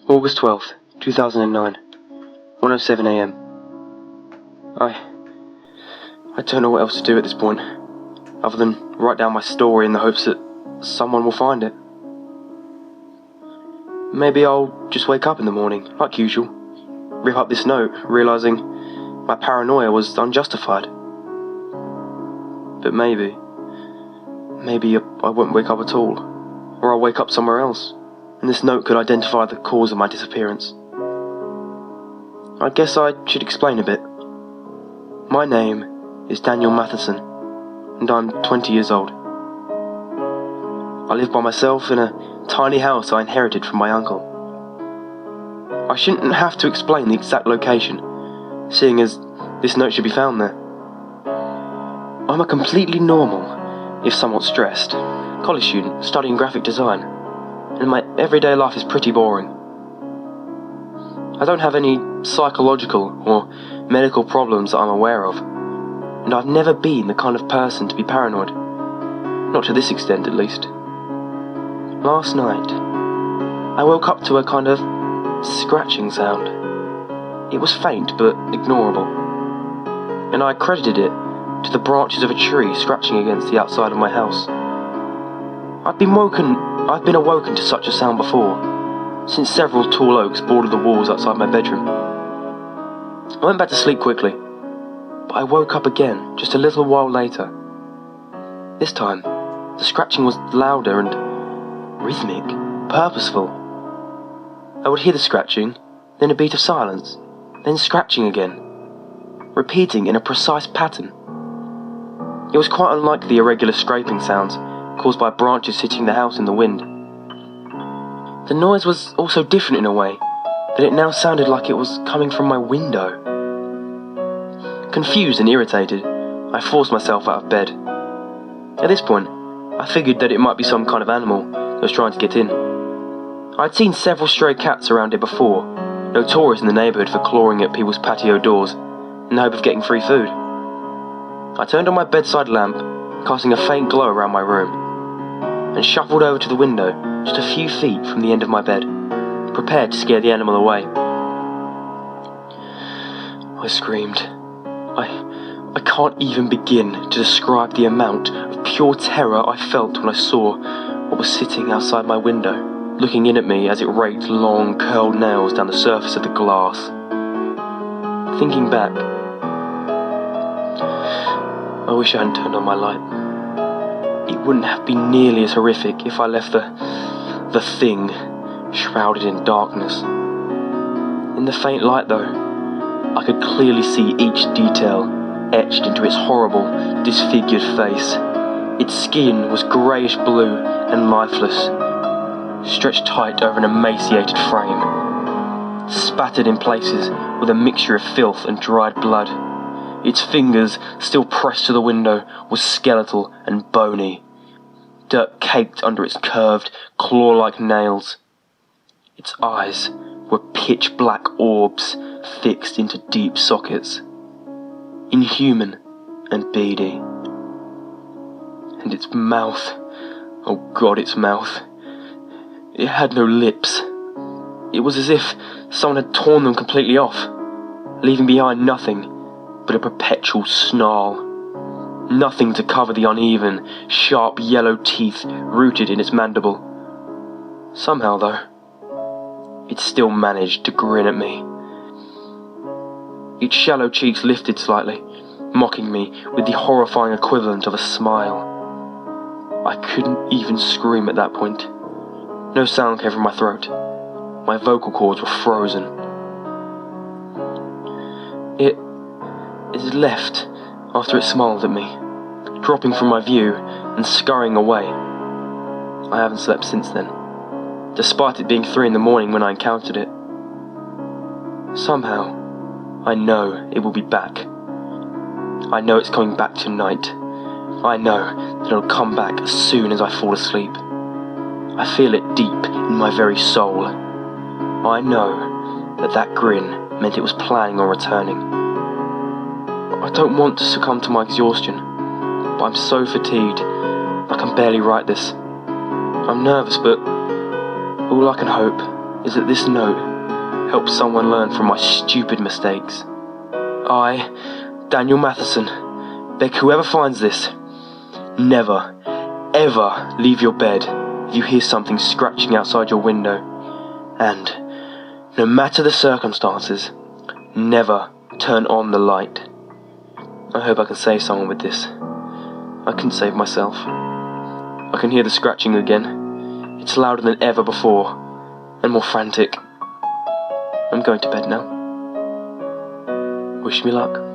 August 12th, 2009, 1:07 a.m. I don't know what else to do at this point, other than write down my story in the hopes that someone will find it. Maybe I'll just wake up in the morning, like usual, rip up this note, realising my paranoia was unjustified. But maybe I won't wake up at all, or I'll wake up somewhere else, and this note could identify the cause of my disappearance. I guess I should explain a bit. My name is Daniel Matheson, and I'm 20 years old. I live by myself in a tiny house I inherited from my uncle. I shouldn't have to explain the exact location, seeing as this note should be found there. I'm a completely normal, if somewhat stressed, college student studying graphic design, and my everyday life is pretty boring. I don't have any psychological or medical problems that I'm aware of, and I've never been the kind of person to be paranoid. Not to this extent, at least. Last night, I woke up to a kind of scratching sound. It was faint but ignorable, and I credited it to the branches of a tree scratching against the outside of my house. I've been awoken to such a sound before, since several tall oaks bordered the walls outside my bedroom. I went back to sleep quickly, but I woke up again just a little while later. This time, the scratching was louder and rhythmic, purposeful. I would hear the scratching, then a beat of silence, then scratching again, repeating in a precise pattern. It was quite unlike the irregular scraping sounds caused by branches hitting the house in the wind. The noise was also different in a way, that it now sounded like it was coming from my window. Confused and irritated, I forced myself out of bed. At this point, I figured that it might be some kind of animal that was trying to get in. I'd seen several stray cats around it before, notorious in the neighbourhood for clawing at people's patio doors in the hope of getting free food. I turned on my bedside lamp, casting a faint glow around my room, and shuffled over to the window just a few feet from the end of my bed, prepared to scare the animal away. I screamed. I can't even begin to describe the amount of pure terror I felt when I saw what was sitting outside my window, looking in at me as it raked long, curled nails down the surface of the glass. Thinking back, I wish I hadn't turned on my light. It wouldn't have been nearly as horrific if I left the thing shrouded in darkness. In the faint light, though, I could clearly see each detail etched into its horrible, disfigured face. Its skin was greyish blue and lifeless, stretched tight over an emaciated frame, spattered in places with a mixture of filth and dried blood. Its fingers, still pressed to the window, were skeletal and bony. Dirt caked under its curved, claw-like nails. Its eyes were pitch-black orbs fixed into deep sockets, inhuman and beady. And its mouth, oh God, its mouth. It had no lips. It was as if someone had torn them completely off, leaving behind nothing but a perpetual snarl. Nothing to cover the uneven, sharp yellow teeth rooted in its mandible. Somehow, though, it still managed to grin at me. Its shallow cheeks lifted slightly, mocking me with the horrifying equivalent of a smile. I couldn't even scream at that point. No sound came from my throat. My vocal cords were frozen. It left after it smiled at me, dropping from my view and scurrying away. I haven't slept since then, despite it being 3 a.m. when I encountered it. Somehow, I know it will be back. I know it's coming back tonight. I know that it'll come back as soon as I fall asleep. I feel it deep in my very soul. I know that grin meant it was planning on returning. I don't want to succumb to my exhaustion, but I'm so fatigued I can barely write this. I'm nervous, but all I can hope is that this note helps someone learn from my stupid mistakes. I, Daniel Matheson, beg whoever finds this, never, ever leave your bed if you hear something scratching outside your window. And, no matter the circumstances, never turn on the light. I hope I can save someone with this. I couldn't save myself. I can hear the scratching again. It's louder than ever before, and more frantic. I'm going to bed now. Wish me luck.